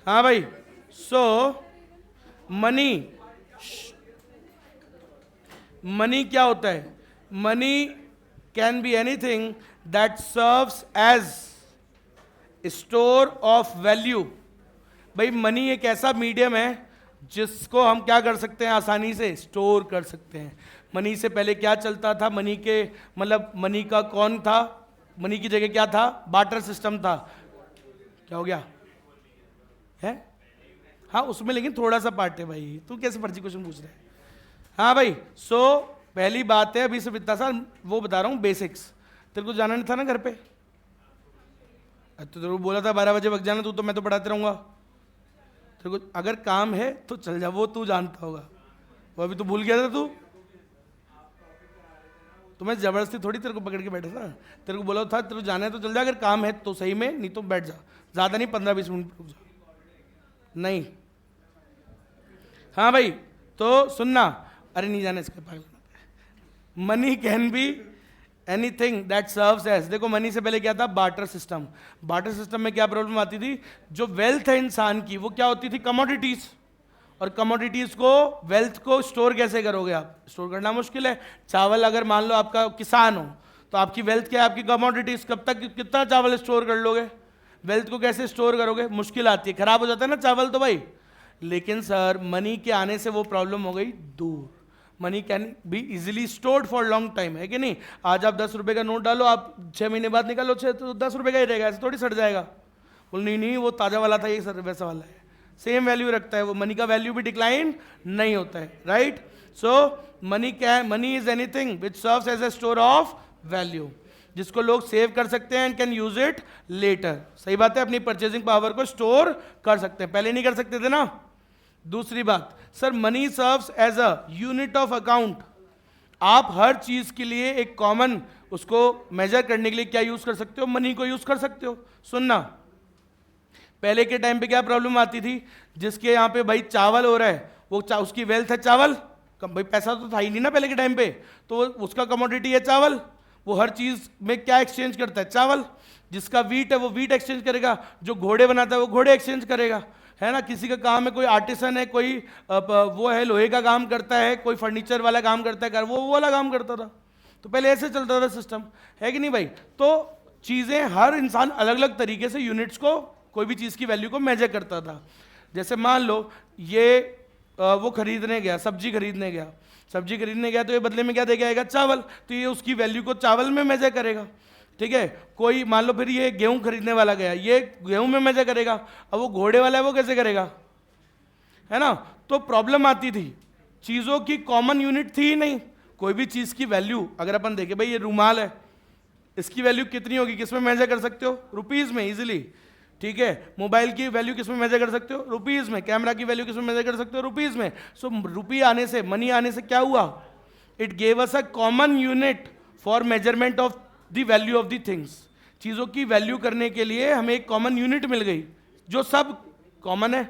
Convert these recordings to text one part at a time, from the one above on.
हाँ भाई, सो money, money क्या होता है? Money can be anything that serves as store of value. भाई मनी एक ऐसा मीडियम है जिसको हम क्या कर सकते हैं, आसानी से स्टोर कर सकते हैं। मनी से पहले क्या चलता था? मनी के मतलब मनी का कौन था? मनी की जगह क्या था? बार्टर सिस्टम था। क्या हो गया है? हाँ उसमें लेकिन थोड़ा सा पार्ट है भाई, तू कैसे फर्जी क्वेश्चन पूछ रहे है? हाँ भाई, सो पहली बात है, अभी सिर्फ इतना सा वो बता रहा हूँ बेसिक्स। तेरे को जाना नहीं था ना घर पे? तो तेरे को बोला था 12 बजे वक्त जाना, तू तो मैं तो पढ़ाते रहूंगा। तेरे को अगर काम है तो चल जा, वो तू जानता होगा। वो अभी तो भूल गया था तू। तो मैं जबरदस्ती थोड़ी तेरे को पकड़ के बैठा था। तेरे को बोला था तेरे को जाना है तो चल जा, अगर काम है तो सही में, नहीं तो बैठ जा। ज़्यादा नहीं, 15-20 मिनट रुक जा। नहीं, हाँ भाई तो सुनना। अरे नहीं जाना इसके पागल। Money can be anything that serves as, देखो मनी से पहले क्या था? Barter system. बार्टर सिस्टम में क्या प्रॉब्लम आती थी? जो वेल्थ है इंसान की वो क्या होती थी? कमोडिटीज। और कमोडिटीज को, वेल्थ को स्टोर कैसे करोगे आप? स्टोर करना मुश्किल है। चावल अगर मान लो आपका किसान हो तो आपकी वेल्थ क्या है? आपकी कमोडिटीज। कब तक कितना चावल स्टोर कर लोगे? वेल्थ को कैसे स्टोर करोगे? मुश्किल आती है, खराब हो जाता है ना चावल तो भाई। लेकिन सर मनी के आने से वो प्रॉब्लम हो गई दूर। Money can be easily stored for long time, है कि नहीं? आज आप 10 रुपए का नोट डालो, आप 6 महीने बाद निकालो, 6 तो 10 रुपए का ही रहेगा, ऐसे थोड़ी सड़ जाएगा। बोल नहीं नहीं वो ताज़ा वाला था, ये सर वैसा वाला है। सेम वैल्यू रखता है वो, मनी का वैल्यू भी डिक्लाइन नहीं होता है, right? So money is anything which serves as a store of value, जिसको लोग सेव कर सकते हैं and can use it later. सही बात है, अपनी परचेजिंग पावर को स्टोर कर सकते हैं, पहले नहीं कर सकते थे ना। दूसरी बात, sir money serves as a unit of account. आप हर चीज के लिए एक कॉमन उसको मेजर करने के लिए क्या यूज कर सकते हो? मनी को यूज कर सकते हो। सुनना, पहले के टाइम पे क्या प्रॉब्लम आती थी? जिसके यहाँ पे भाई चावल हो रहा है वो उसकी वेल्थ है चावल। भाई पैसा तो था ही नहीं ना पहले के टाइम पे, तो उसका कमोडिटी है चावल। वो हर चीज में क्या एक्सचेंज करता है? चावल। जिसका वीट है वो वीट एक्सचेंज करेगा, जो घोड़े बनाता है वो घोड़े एक्सचेंज करेगा, है ना? किसी का काम है, कोई आर्टिसन है, कोई वो है लोहे का काम करता है, कोई फर्नीचर वाला काम करता है, वो वाला काम करता था। तो पहले ऐसे चलता था सिस्टम, है कि नहीं भाई? तो चीज़ें, हर इंसान अलग अलग तरीके से यूनिट्स को, कोई भी चीज़ की वैल्यू को मेजर करता था। जैसे मान लो ये वो खरीदने गया, सब्जी खरीदने गया, सब्जी खरीदने गया तो ये बदले में क्या दे के आएगा? चावल। तो ये उसकी वैल्यू को चावल में मेजर करेगा, ठीक है? कोई मान लो फिर ये गेहूं खरीदने वाला गया, ये गेहूं में मेजर करेगा। अब वो घोड़े वाला है वो कैसे करेगा? है ना? तो प्रॉब्लम आती थी, चीज़ों की कॉमन यूनिट थी ही नहीं। कोई भी चीज़ की वैल्यू अगर अपन देखें, भाई ये रूमाल है, इसकी वैल्यू कितनी होगी? किस में मेजर कर सकते हो? रुपीज़ में इजीली, ठीक है? मोबाइल की वैल्यू किस में मेजर कर सकते हो? रुपीज़ में। कैमरा की वैल्यू किस में मेजर कर सकते हो? रुपीज़ में। सो रुपी आने से, मनी आने से क्या हुआ? It gave us a common unit for measurement of the value of the things. चीज़ों की वैल्यू करने के लिए हमें एक कॉमन यूनिट मिल गई जो सब कॉमन है।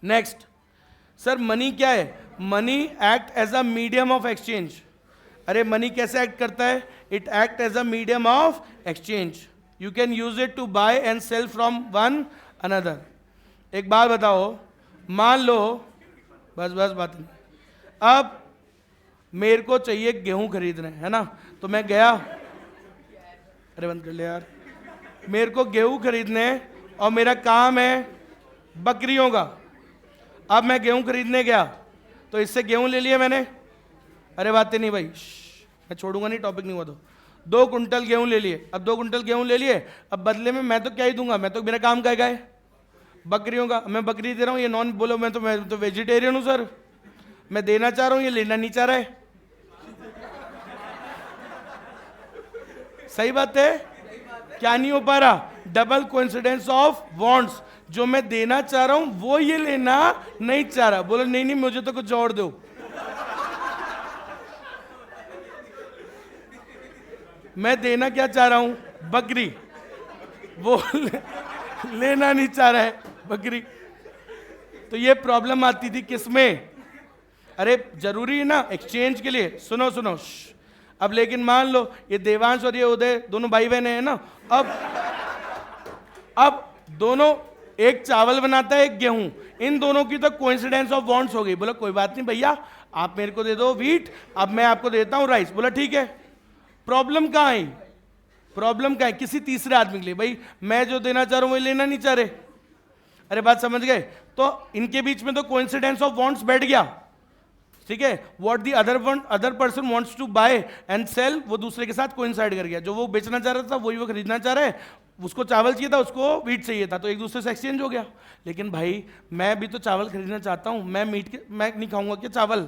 नेक्स्ट, सर मनी क्या है? Money act as a medium of exchange. अरे मनी कैसे एक्ट करता है? It act as a medium of exchange. You can use it to buy and sell from one another. एक बात बताओ, मान लो, बस बस बात नहीं, अब मेरे को चाहिए गेहूं खरीदने, है ना? तो मैं गया, अरे बंद कर ले यार, मेरे को गेहूं खरीदने और मेरा काम है बकरियों का। अब मैं गेहूं खरीदने गया तो इससे गेहूं ले लिया मैंने, अरे बातें नहीं भाई, मैं छोड़ूंगा नहीं, टॉपिक नहीं हुआ तो। 2 कुंटल गेहूं ले लिए। अब 2 कुंटल गेहूं ले लिए, अब बदले में मैं तो क्या ही दूंगा? मैं तो, मेरा काम क्या है? बकरियों का। मैं बकरी दे रहा हूँ, ये नॉन बोलो, मैं तो वेजिटेरियन हूँ सर, मैं देना चाह रहा हूँ, ये लेना नहीं चाह रहा है। सही बात है, क्या नहीं हो पा रहा? Double coincidence of wants. जो मैं देना चाह रहा हूं वो ये लेना नहीं चाह रहा। बोलो नहीं नहीं मुझे तो कुछ और दो। मैं देना क्या चाह रहा हूं? बकरी। वो लेना नहीं चाह रहा है बकरी। तो ये प्रॉब्लम आती थी किसमें? अरे जरूरी है ना एक्सचेंज के लिए। सुनो सुनो, अब लेकिन मान लो ये देवांश और ये उदय दोनों भाई बहन हैं ना, अब दोनों एक चावल बनाता है, एक गेहूं, इन दोनों की तो कोइंसिडेंस ऑफ बॉन्ड्स हो गई। बोला कोई बात नहीं भैया, आप मेरे को दे दो व्हीट, अब मैं आपको देता हूं राइस। बोला ठीक है। प्रॉब्लम कहां आई? प्रॉब्लम क्या है? किसी तीसरे आदमी के लिए। भाई मैं जो देना चाह रहा हूं वो लेना नहीं चाह रहे। अरे बात समझ गए? तो इनके बीच में तो कोइंसिडेंस ऑफ बॉन्ड्स बैठ गया, ठीक है। What the other person wants to buy and sell, वो दूसरे के साथ कोइंसाइड कर गया। जो वो बेचना चाह रहा था वही वो खरीदना चाह रहा है, उसको चावल चाहिए था, उसको वीट चाहिए था, तो एक दूसरे से एक्सचेंज हो गया। लेकिन भाई मैं भी तो चावल खरीदना चाहता हूं, मैं नहीं खाऊंगा क्या चावल?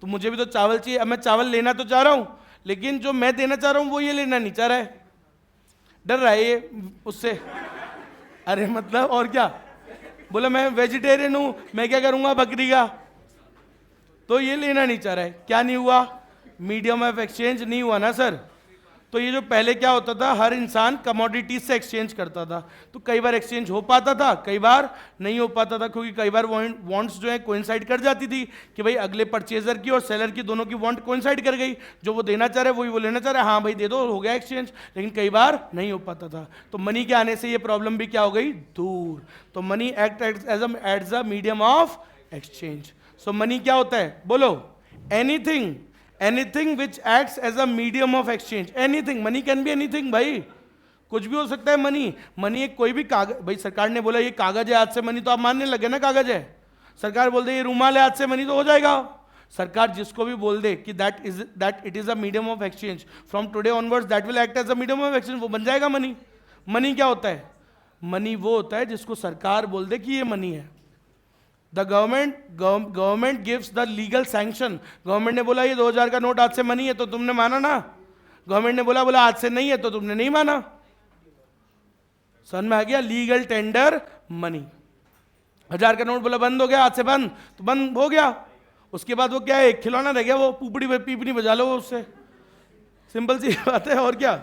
तो मुझे भी तो चावल चाहिए। अब मैं चावल लेना तो चाह रहा हूं, लेकिन जो मैं देना चाह रहा हूं वो ये लेना नहीं चाह रहा है, डर रहा है ये उससे। अरे मतलब और क्या? बोला मैं वेजिटेरियन हूं, मैं क्या करूंगा बकरी का, तो ये लेना नहीं चाह रहा है। क्या नहीं हुआ? मीडियम ऑफ एक्सचेंज नहीं हुआ ना सर। तो ये जो पहले क्या होता था, हर इंसान कमोडिटीज से एक्सचेंज करता था, तो कई बार एक्सचेंज हो पाता था, कई बार नहीं हो पाता था, क्योंकि कई बार वांट्स जो है कोइंसाइड कर जाती थी कि भाई अगले परचेजर की और सेलर की दोनों की वांट कोइंसाइड कर गई, जो वो देना चाह रहे वही वो लेना चाह रहे, हाँ भाई दे दो, हो गया एक्सचेंज। लेकिन कई बार नहीं हो पाता था, तो मनी के आने से ये प्रॉब्लम भी क्या हो गई, दूर। तो money act as a medium of exchange. So money क्या होता है? बोलो, anything which acts as a medium of exchange. Anything, money can be anything भाई, कुछ भी हो सकता है मनी। मनी एक कोई भी कागज, भाई सरकार ने बोला ये कागज है आज से मनी, तो आप मानने लगे ना कागज है। सरकार बोल दे ये रूमाल है आज से मनी, तो हो जाएगा। सरकार जिसको भी बोल दे कि that it is a medium of exchange, from today onwards that will act as a medium of exchange, वो बन जाएगा मनी। मनी क्या होता है? मनी वो होता है जिसको सरकार बोल दे कि ये मनी है। The government gives the legal sanction. Government ने बोला ये 2000 का नोट आज से मनी है, तो तुमने माना ना। गवर्नमेंट ने बोला आज से नहीं है, तो तुमने नहीं माना। समझ में आ गया? Legal tender money. 1000 का नोट बोला बंद हो गया, आज से बंद, तो बंद हो गया। उसके बाद वो क्या है, एक खिलौना रह गया, वो पीपनी बजा लो उससे, सिंपल सी बात है। और क्या?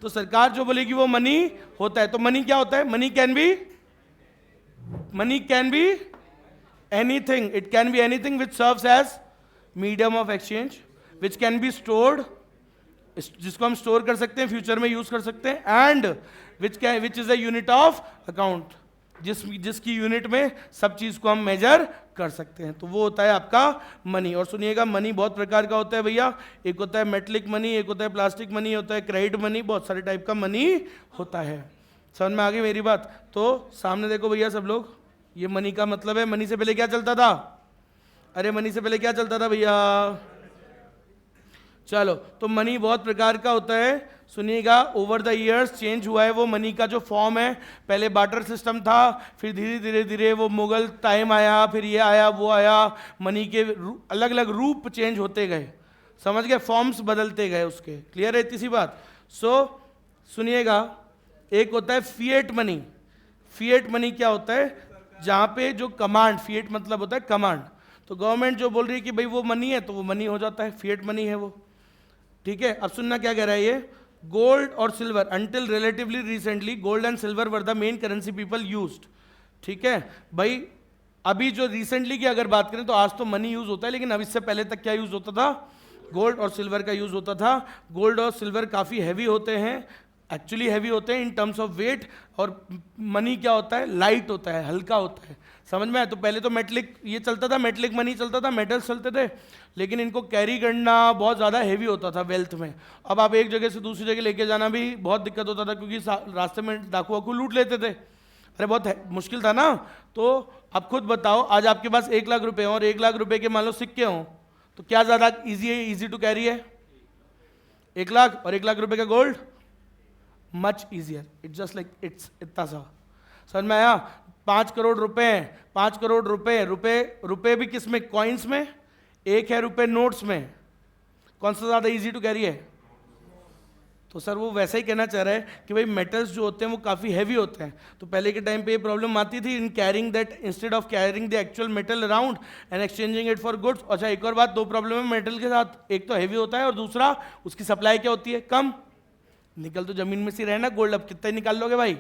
तो सरकार जो बोलेगी वो मनी होता है। तो मनी क्या होता है? Money can B anything. It can be anything which serves as medium of exchange, which can be stored, जिसको हम स्टोर कर सकते हैं, फ्यूचर में यूज कर सकते हैं, and which is a unit of account, जिसकी यूनिट में सब चीज को हम मेजर कर सकते हैं। तो वो होता है आपका मनी। और सुनिएगा, मनी बहुत प्रकार का होता है भैया। एक होता है मेटलिक मनी, एक होता है प्लास्टिक मनी, होता है क्रेडिट मनी, बहुत सारे टाइप का मनी होता है। समझ में आ गई मेरी बात? तो सामने देखो भैया सब लोग, ये मनी का मतलब है। मनी से पहले क्या चलता था? अरे मनी से पहले क्या चलता था भैया? चलो, तो मनी बहुत प्रकार का होता है। सुनिएगा, ओवर द इयर्स चेंज हुआ है वो मनी का जो फॉर्म है। पहले बार्टर सिस्टम था, फिर धीरे धीरे वो मुगल टाइम आया, फिर ये आया वो आया, मनी के अलग अलग रूप चेंज होते गए। समझ गए? फॉर्म्स बदलते गए उसके। क्लियर है इतनी सी बात? सुनिएगा, एक होता है फिएट मनी। फिएट मनी क्या होता है? जहां पे जो कमांड, फिएट मतलब होता है कमांड, तो गवर्नमेंट जो बोल रही है कि भाई वो मनी है, तो वो मनी हो जाता है, फिएट मनी है वो। ठीक है? अब सुनना क्या कह रहा है ये। गोल्ड और silver, until relatively recently gold and silver were the main currency people used. ठीक है भाई? अभी जो रिसेंटली की अगर बात करें तो आज तो मनी यूज होता है, लेकिन अब इससे पहले तक क्या यूज होता था? गोल्ड और सिल्वर का यूज होता था। गोल्ड और सिल्वर काफी हैवी होते हैं, एक्चुअली हैवी होते हैं इन टर्म्स ऑफ वेट, और मनी क्या होता है? लाइट होता है, हल्का होता है। समझ में आया? तो पहले तो मेटलिक ये चलता था, मेटलिक मनी चलता था, मेटल्स चलते थे, लेकिन इनको कैरी करना बहुत ज़्यादा हैवी होता था वेल्थ में। अब आप एक जगह से दूसरी जगह लेके जाना भी बहुत दिक्कत होता था, क्योंकि रास्ते में डाकू वाकू लूट लेते थे। अरे बहुत मुश्किल था ना। तो अब खुद बताओ, आज आपके पास 1 लाख रुपए हो और 1 लाख रुपए के मान लो सिक्के हों, तो क्या ज़्यादा ईजी टू कैरी है? 1 लाख और 1 लाख रुपए का gold, much easier. It's just like it's इतना सा। समझ में आया? 5 करोड़ रुपए हैं, 5 करोड़ रुपए भी किस में? कॉइन्स में। एक है रुपए नोट्स में। कौन सा ज्यादा इजी टू कैरी है? तो सर वो वैसा ही कहना चाह रहा है कि भाई मेटल्स जो होते हैं वो काफ़ी हैवी होते हैं। तो पहले के टाइम पे ये प्रॉब्लम आती थी in carrying that, instead of carrying the actual metal around and exchanging it for goods. अच्छा, एक और बात, 2 प्रॉब्लम है मेटल के साथ, एक तो हैवी होता है और दूसरा उसकी सप्लाई क्या होती है? कम। निकल तो जमीन में से रहे ना गोल्ड, अब कितना ही निकाल लोगे भाई?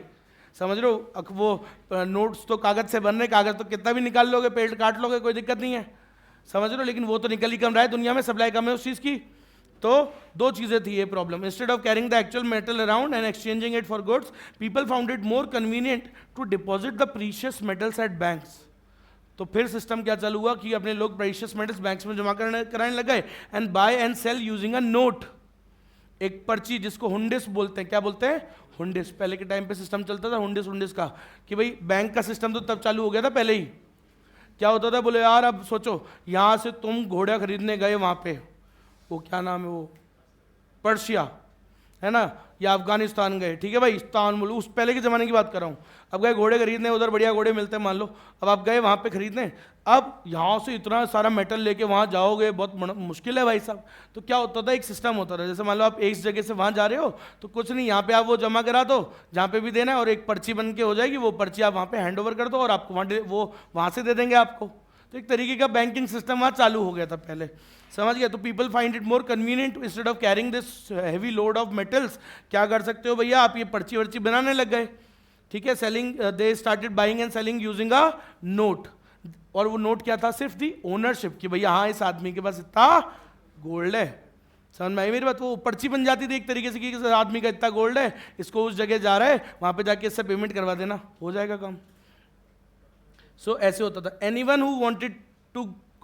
समझ रहे हो? वो नोट्स तो कागज से बन रहे, कागज तो कितना भी निकाल लोगे, पेड़ काट लोगे, कोई दिक्कत नहीं है। समझ रहे हो? लेकिन वो तो निकल ही कम रहा है, दुनिया में सप्लाई कम है उस चीज़ की। तो दो चीजें थी ये problem. Instead of carrying the actual metal around and exchanging it for goods, people found it more convenient to deposit the precious metals at banks. तो फिर सिस्टम क्या चालू हुआ कि अपने लोग प्रीशियस मेटल्स बैंक्स में जमा कराने लग गए and buy and sell using a note, एक पर्ची जिसको हुंडिस बोलते हैं. क्या बोलते हैं? हुंडिस. पहले के टाइम पे सिस्टम चलता था हुंडिस का, कि भाई बैंक का सिस्टम तो तब चालू हो गया था पहले ही. क्या होता था, बोले यार अब सोचो यहां से तुम घोड़ा खरीदने गए वहां पे, वो क्या नाम है वो, पर्शिया है ना, या अफगानिस्तान गए, ठीक है भाई, इस्तांबुल, उस पहले के ज़माने की बात कर रहा हूँ. अब गए घोड़े खरीदने, उधर बढ़िया घोड़े मिलते हैं मान लो, अब आप गए वहाँ पे खरीदने. अब यहाँ से इतना सारा मेटल लेके वहाँ जाओगे, बहुत मुश्किल है भाई साहब. तो क्या होता था, एक सिस्टम होता था, जैसे मान लो आप एक जगह से वहाँ जा रहे हो तो कुछ नहीं, यहाँ पे आप वो जमा करा दो जहाँ पे भी देना है, और एक पर्ची बन के हो जाएगी, वो पर्ची आप वहाँ पे हैंड ओवर कर दो और आपको वो वहाँ से दे देंगे आपको. तो एक तरीके का बैंकिंग सिस्टम वहाँ चालू हो गया था पहले, समझ गया. तो people find it more convenient instead of carrying this heavy load of metals. क्या कर सकते हो भैया, आप ये पर्ची वर्ची बनाने लग गए, ठीक है. Selling, they started buying and selling using a note. और वो नोट क्या था, सिर्फ दी ओनरशिप, कि भैया हाँ इस आदमी के पास इतना गोल्ड है. समझ में आई मेरी बात. वो पर्ची बन जाती थी एक तरीके से कि इस आदमी का इतना गोल्ड है, इसको उस जगह जा रहा है, वहां पे जाके इससे पेमेंट करवा देना, हो जाएगा काम. सो ऐसे होता था. Anyone who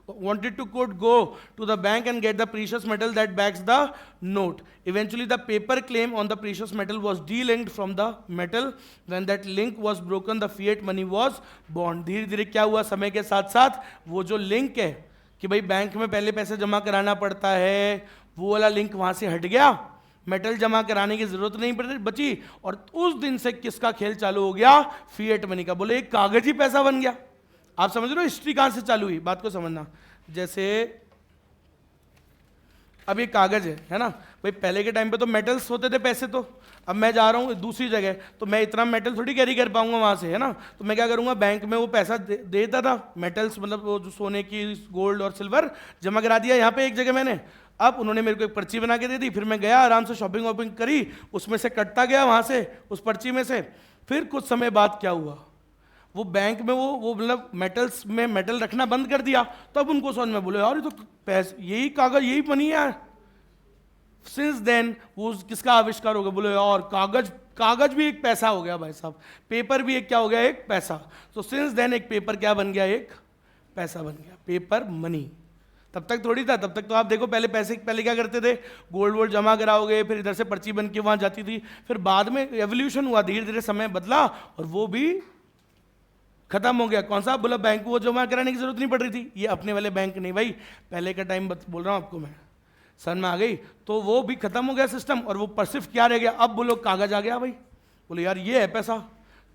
wanted to could go to the bank and get the precious metal that backs the note. Eventually the paper claim on the precious metal was de-linked from the metal. When that link was broken, the fiat money was born. धीरे धीरे क्या हुआ, समय के साथ साथ वो जो लिंक है कि भाई बैंक में पहले पैसे जमा कराना पड़ता है, वो वाला लिंक वहां से हट गया, मेटल जमा कराने की जरूरत नहीं बची. और उस दिन से किसका खेल चालू हो गया, फिएट मनी का. बोले एक कागज ही पैसा बन गया. आप समझ रहे हो हिस्ट्री कहां से चालू हुई, बात को समझना. जैसे अब ये कागज है ना भाई, पहले के टाइम पे तो मेटल्स होते थे पैसे. तो अब मैं जा रहा हूँ दूसरी जगह, तो मैं इतना मेटल थोड़ी कैरी कर पाऊंगा वहां से, है ना. तो मैं क्या करूंगा, बैंक में वो पैसा देता था, मेटल्स मतलब वो जो सोने की, गोल्ड और सिल्वर जमा करा दिया यहाँ पे एक जगह मैंने. अब उन्होंने मेरे को एक पर्ची बना के दे दी, फिर मैं गया आराम से शॉपिंग वॉपिंग करी, उसमें से कटता गया वहां से उस पर्ची में से. फिर कुछ समय बाद क्या हुआ, वो बैंक में वो मतलब मेटल्स में मेटल रखना बंद कर दिया. तब उनको समझ में, बोले यार ये तो पैसे, यही कागज, यही बनी है. सिंस देन वो किसका आविष्कार हो गया, बोले यार कागज भी एक पैसा हो गया भाई साहब, पेपर भी एक क्या हो गया, एक पैसा. तो सिंस देन एक पेपर क्या बन गया, एक पैसा बन गया, पेपर मनी. तब तक थोड़ी था, तब तक तो आप देखो पहले क्या करते थे, गोल्ड वोल्ड जमा कराओगे, फिर इधर से पर्ची बन के वहां जाती थी. फिर बाद में एवोल्यूशन हुआ, धीरे धीरे समय बदला और वो भी खत्म हो गया. कौन सा, बोला बैंक को वो जमा कराने की जरूरत नहीं पड़ रही थी. ये अपने वाले बैंक नहीं भाई, पहले का टाइम बोल रहा हूं आपको मैं, समझ में आ गई. तो वो भी खत्म हो गया सिस्टम, और वो पर सिर्फ क्या रह गया, अब बोलो कागज आ गया भाई. बोले यार ये है पैसा.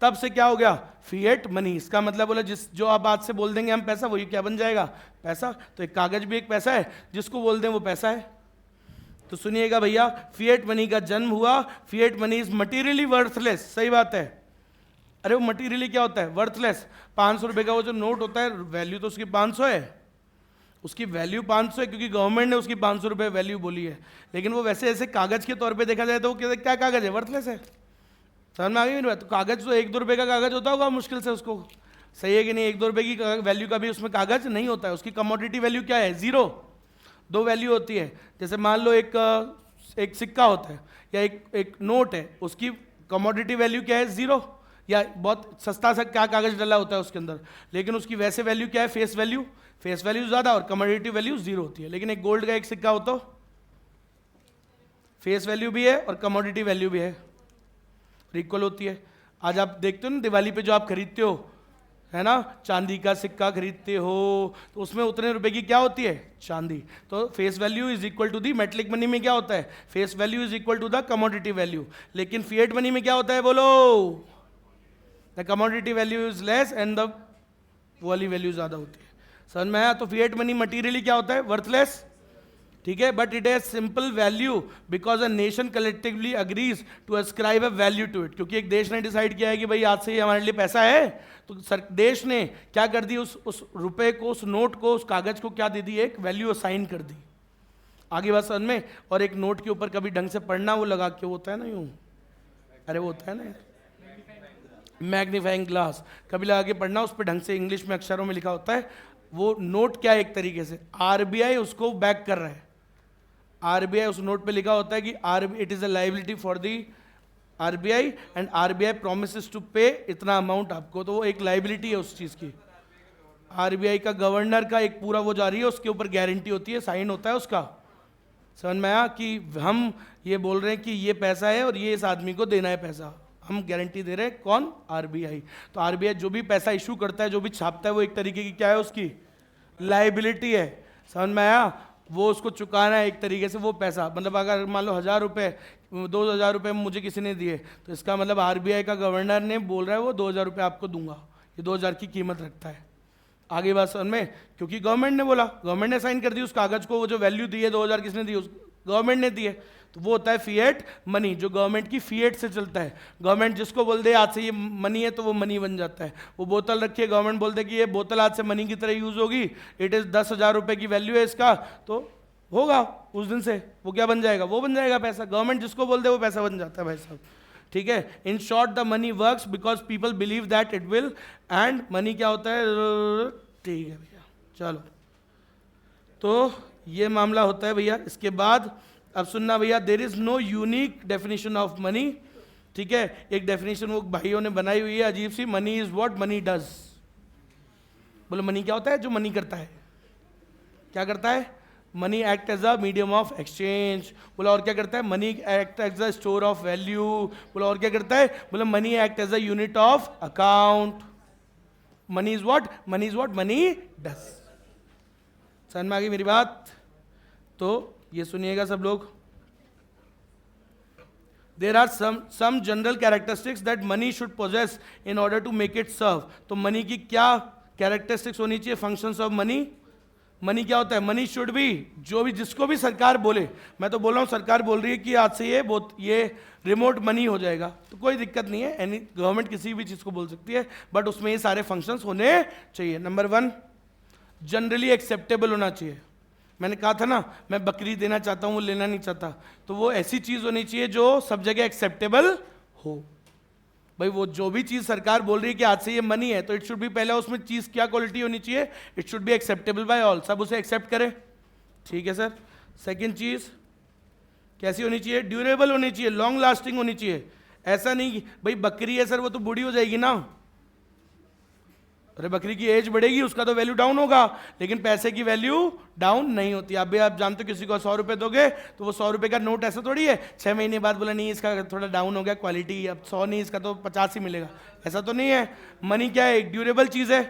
तब से क्या हो गया, फिएट मनी. इसका मतलब बोला जो आप आज से बोल देंगे हम पैसा, वही क्या बन जाएगा, पैसा. तो एक कागज भी एक पैसा है, जिसको बोल दें वो पैसा है. तो सुनिएगा भैया, फिएट मनी का जन्म हुआ. Fiat money is materially worthless. सही बात है. अरे वो मटीरियली क्या होता है, वर्थलेस. 500 रुपए का वो जो नोट होता है, वैल्यू तो उसकी 500 है, उसकी वैल्यू 500 है, क्योंकि गवर्नमेंट ने उसकी 500 रुपए वैल्यू बोली है. लेकिन वो वैसे ऐसे कागज के तौर पे देखा जाए तो वो क्या कागज है, वर्थलेस है. समझ में आ गई मेरी बात. तो कागज तो 1-2 रुपए का कागज होता होगा मुश्किल से उसको, सही है कि नहीं. 1-2 रुपए की वैल्यू का भी उसमें कागज नहीं होता है. उसकी कमोडिटी वैल्यू क्या है, 0. 2 वैल्यू होती है. जैसे मान लो एक सिक्का होता है या एक नोट है, उसकी कमोडिटी वैल्यू क्या है, 0. या बहुत सस्ता सा क्या कागज डला होता है उसके अंदर, लेकिन उसकी वैसे वैल्यू क्या है, फेस वैल्यू ज़्यादा और कमोडिटी वैल्यू 0 होती है. लेकिन एक गोल्ड का एक सिक्का हो तो फेस वैल्यू भी है और कमोडिटी वैल्यू भी है, इक्वल होती है. आज आप देखते हो ना दिवाली पे जो आप खरीदते हो, है ना, चांदी का सिक्का खरीदते हो, तो उसमें उतने रुपए की क्या होती है, चांदी. तो face value is equal to the, metallic money में क्या होता है, face value is equal to the commodity value. लेकिन फिएट मनी में क्या होता है, बोलो, the commodity value is less and the वाली वैल्यू ज्यादा होती है. समझ में आया. तो फिएट मनी मटीरियली क्या होता है, वर्थलेस, ठीक है, but it has simple value because a nation collectively agrees to ascribe a value to it. क्योंकि एक देश ने डिसाइड किया है कि भाई आज से ये हमारे लिए पैसा है, तो देश ने क्या कर दी, उस रुपए को, उस नोट को, उस कागज को क्या दे दी, एक वैल्यू असाइन कर दी. आगे बात समझ में. और एक नोट के ऊपर कभी ढंग से पढ़ना, वो लगा के होता है ना यूं, अरे वो होता है ना मैग्नीफाइंग ग्लास, कभी लगा के पढ़ना, उस पर ढंग से इंग्लिश में अक्षरों में लिखा होता है. वो नोट क्या है, एक तरीके से आरबीआई उसको बैक कर रहा है. आरबीआई, उस नोट पे लिखा होता है कि RBI it is a liability for the RBI and RBI promises to pay इतना अमाउंट आपको, तो वो एक लाइबिलिटी है उस चीज की। आरबीआई का गवर्नर का एक पूरा वो जारी है, उसके ऊपर गारंटी होती है, साइन होता है उसका। समझ में आया कि हम ये बोल रहे हैं कि ये पैसा है और ये इस आदमी को देना है पैसा, हम गारंटी दे रहे हैं। कौन? आरबीआई। तो आरबीआई जो भी पैसा इशू करता है, जो भी छापता है, वो एक तरीके की क्या है, उसकी लाइबिलिटी है। समझ में आया? वो उसको चुकाना है एक तरीके से वो पैसा। मतलब अगर मान लो 1000 रुपये 2000 रुपये मुझे किसी ने दिए, तो इसका मतलब आरबीआई का गवर्नर ने बोल रहा है वो 2000 रुपये आपको दूंगा, ये 2000 की कीमत रखता है। आगे बात समझ में? क्योंकि गवर्नमेंट ने बोला, गवर्नमेंट ने साइन कर दी उस कागज को, वो जो वैल्यू दी है 2000 किसने दी? उस गवर्नमेंट ने दी है। तो वो होता है फिएट मनी, जो गवर्नमेंट की फिएट से चलता है। गवर्नमेंट जिसको बोल दे आज से ये मनी है, तो वो मनी बन जाता है। वो बोतल रखी है, गवर्नमेंट बोलते कि ये बोतल आज से मनी की तरह यूज होगी, इट इज 10,000 रुपये की वैल्यू है इसका, तो होगा उस दिन से वो क्या बन जाएगा? वो बन जाएगा पैसा। गवर्नमेंट जिसको बोल दे वो पैसा बन जाता है भाई साहब। ठीक है। In short the money works because people believe that it will, and money क्या होता है? ठीक है भैया, चलो तो ये मामला होता है भैया। इसके बाद अब सुनना भैया, there is no unique definition of money. ठीक है, एक डेफिनेशन वो भाइयों ने बनाई हुई है अजीब सी, money is what money does. बोलो मनी क्या होता है? जो मनी करता है। क्या करता है? Money act as a medium of exchange. बोला और क्या करता है? Money act as a store of value. बोला और क्या करता है? बोला money act as a unit of account. Money is what? Money is what money does. समझ में आ गई मेरी बात? तो ये सुनिएगा सब लोग। There are some general characteristics that money should possess in order to make it serve. तो मनी की क्या कैरेक्टरिस्टिक्स होनी चाहिए? Functions of money. मनी क्या होता है? मनी शुड बी, जो भी जिसको भी सरकार बोले, मैं तो बोल रहा हूँ सरकार बोल रही है कि आज से ये रिमोट मनी हो जाएगा, तो कोई दिक्कत नहीं है, एनी गवर्नमेंट किसी भी चीज़ को बोल सकती है, बट उसमें ये सारे फंक्शंस होने चाहिए। नंबर 1, जनरली एक्सेप्टेबल होना चाहिए। मैंने कहा था ना, मैं बकरी देना चाहता हूँ, वो लेना नहीं चाहता, तो वो ऐसी चीज़ होनी चाहिए जो सब जगह एक्सेप्टेबल हो। भाई वो जो भी चीज़ सरकार बोल रही है कि आज से ये मनी है, तो इट शुड बी, पहले उसमें चीज़ क्या क्वालिटी होनी चाहिए? It should be acceptable bye all, सब उसे एक्सेप्ट करें। ठीक है सर। सेकंड चीज़ कैसी होनी चाहिए? ड्यूरेबल होनी चाहिए, लॉन्ग लास्टिंग होनी चाहिए। ऐसा नहीं कि भाई बकरी है सर, वो तो बूढ़ी हो जाएगी ना, अरे बकरी की एज बढ़ेगी, उसका तो वैल्यू डाउन होगा, लेकिन पैसे की वैल्यू डाउन नहीं होती। अभी आप जानते हो किसी को 100 रुपये दोगे तो वो 100 रुपये का नोट ऐसा थोड़ी है 6 महीने बाद बोला नहीं इसका थोड़ा डाउन हो गया क्वालिटी, अब 100 नहीं इसका तो 50 ही मिलेगा, ऐसा तो नहीं है। मनी क्या है? एक ड्यूरेबल चीज़ है।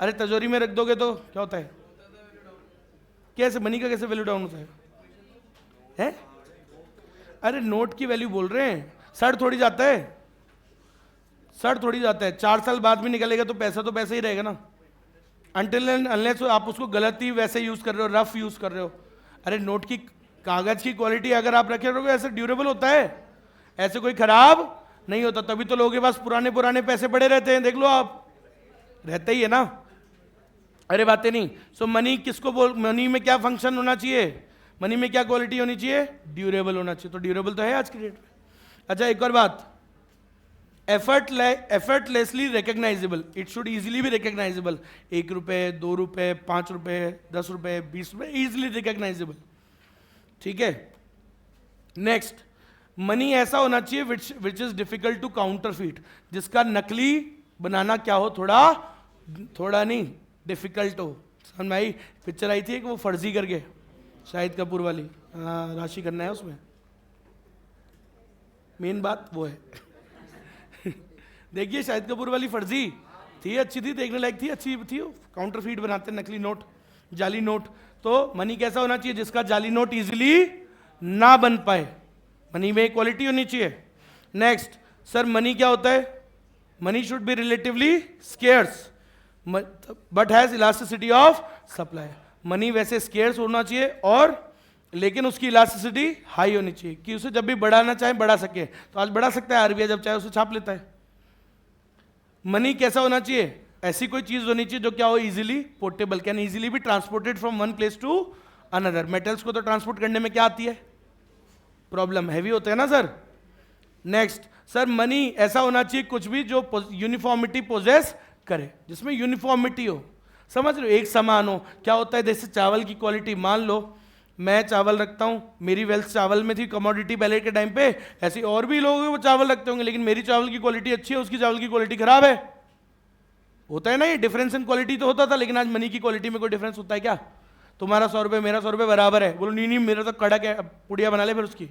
अरे तिजोरी में रख दोगे तो क्या होता है? कैसे मनी का कैसे वैल्यू डाउन होता है? अरे नोट की वैल्यू बोल रहे हैं, सड़ थोड़ी जाता है, सड़ थोड़ी जाता है, 4 साल बाद भी निकलेगा तो पैसा ही रहेगा ना, अनटिल अनलेस आप उसको गलत ही वैसे यूज कर रहे हो, रफ यूज कर रहे हो। अरे नोट की कागज की क्वालिटी अगर आप रखे रहोगे ऐसे ड्यूरेबल होता है, ऐसे कोई खराब नहीं होता, तभी तो लोगों के पास पुराने पैसे पड़े रहते हैं, देख लो आप, रहते ही है ना। अरे बातें नहीं। सो मनी किसको बोल, मनी में क्या फंक्शन होना चाहिए? मनी में क्या क्वालिटी होनी चाहिए? ड्यूरेबल होना चाहिए। तो ड्यूरेबल तो है आज की डेट में। अच्छा एक और बात, effortlessly recognizable, it should easily be recognizable। 1 रुपये 2 रुपये 5 रुपये 10 रुपये 20 रुपये easily recognizable। ठीक है। नेक्स्ट, मनी ऐसा होना चाहिए which is difficult to counterfeit, जिसका नकली बनाना क्या हो, थोड़ा नहीं डिफिकल्ट हो। समझ में आई? पिक्चर आई थी कि वो फर्जी करके, शाहिद कपूर वाली, राशि करना है उसमें, मेन बात वो है। देखिए शाहिद कपूर वाली फर्जी थी, अच्छी थी, देखने लायक थी, अच्छी थी। काउंटर फीट बनाते हैं, नकली नोट, जाली नोट। तो मनी कैसा होना चाहिए? जिसका जाली नोट इजीली ना बन पाए, मनी में क्वालिटी होनी चाहिए। नेक्स्ट सर, मनी क्या होता है? Money should be relatively scarce but has elasticity of supply. Money वैसे स्केर्स होना चाहिए और लेकिन उसकी इलास्टिसिटी हाई होनी चाहिए कि उसे जब भी बढ़ाना चाहे बढ़ा सके। तो आज बढ़ा सकता है आरबीआई, जब चाहे उसे छाप लेता है। मनी कैसा होना चाहिए? ऐसी कोई चीज होनी चाहिए जो क्या हो, easily portable, can easily be transported from one place to another. Metals को तो ट्रांसपोर्ट करने में क्या आती है? प्रॉब्लम, हैवी होते हैं ना सर। नेक्स्ट सर, मनी ऐसा होना चाहिए कुछ भी जो यूनिफॉर्मिटी पोजेस करे, जिसमें यूनिफॉर्मिटी हो, समझ रहे हो, एक समान हो। क्या होता है जैसे चावल की क्वालिटी, मान लो मैं चावल रखता हूँ, मेरी वेल्थ चावल में थी कमोडिटी पहले के टाइम पे, ऐसे और भी लोग हैं वो चावल रखते होंगे, लेकिन मेरी चावल की क्वालिटी अच्छी है, उसकी चावल की क्वालिटी खराब है। होता है ना, ये डिफरेंस इन क्वालिटी तो होता था, लेकिन आज मनी की क्वालिटी में कोई डिफरेंस होता है क्या? तुम्हारा 100 रुपये मेरा 100 रुपये बराबर है, बोलो नहीं नहीं मेरा तो कड़क है, अब पुड़िया बना ले फिर उसकी।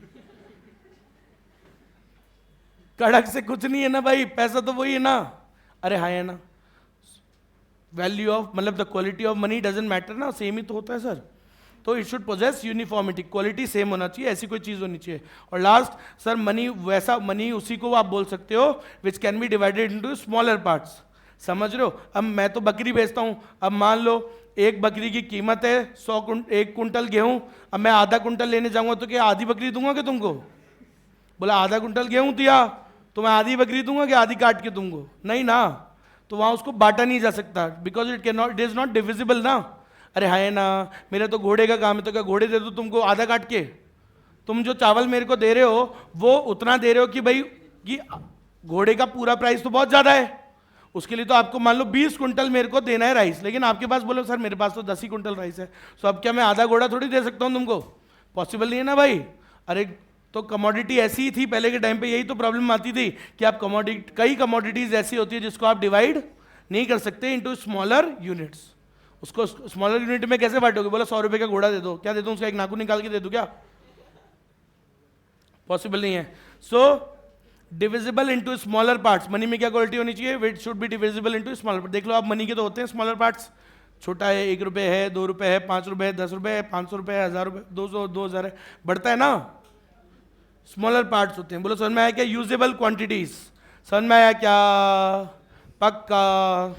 कड़क से कुछ नहीं है ना भाई, पैसा तो वही है ना। अरे हाँ है ना, वैल्यू ऑफ मतलब the quality of money doesn't matter ना, सेम ही तो होता है सर। तो it should possess uniformity, quality same होना चाहिए, ऐसी कोई चीज होनी चाहिए। और लास्ट सर, मनी वैसा मनी उसी को आप बोल सकते हो which can be divided into smaller parts. समझ रहे हो? अब मैं तो बकरी बेचता हूं, अब मान लो एक बकरी की कीमत है 1 कुंटल गेहूं, अब मैं आधा कुंटल लेने जाऊंगा तो क्या आधी बकरी दूंगा क्या तुमको? बोला आधा कुंटल गेहूं दिया तो मैं आधी बकरी दूंगा कि आधी काट के दूंगा? नहीं ना, तो वहां उसको बांटा नहीं जा सकता, because it can not, it is not divisible ना। अरे है ना, मेरा तो घोड़े का काम है, तो क्या घोड़े दे दो तुमको आधा काट के? तुम जो चावल मेरे को दे रहे हो वो उतना दे रहे हो कि भाई कि घोड़े का पूरा प्राइस तो बहुत ज्यादा है, उसके लिए तो आपको मान लो 20 कुंटल मेरे को देना है राइस, लेकिन आपके पास बोलो सर मेरे पास तो 10 ही कुंटल राइस है, तो अब क्या मैं आधा घोड़ा थोड़ी दे सकता हूँ तुमको? पॉसिबल नहीं है ना भाई। अरे तो कमोडिटी ऐसी ही थी पहले के टाइम पे, यही तो प्रॉब्लम आती थी कि आप कमोडिटी, कई कमोडिटीज ऐसी होती है जिसको आप डिवाइड नहीं कर सकते इनटू स्मॉलर यूनिट्स। उसको स्मॉलर यूनिट में कैसे बांटोगे? बोला 100 रुपए का घोड़ा दे दो, क्या दे दूं उसका एक नाखून निकाल के दे दूं क्या? पॉसिबल नहीं है। So divisible into smaller parts, money में क्या क्वालिटी होनी चाहिए? It should be divisible into smaller. देख लो आप मनी के तो होते हैं स्मॉलर पार्ट्स, छोटा है 1 रुपये है, 2 रुपये है, 5 रुपये है, 10 रुपये है, 500 रुपये है, 1000 रुपये, 200, 2000 है, बढ़ता है ना। स्मॉलर पार्ट्स होते हैं। बोलो समझ में आया क्या? यूजेबल क्वांटिटीज, समझ में आया क्या? पक्का।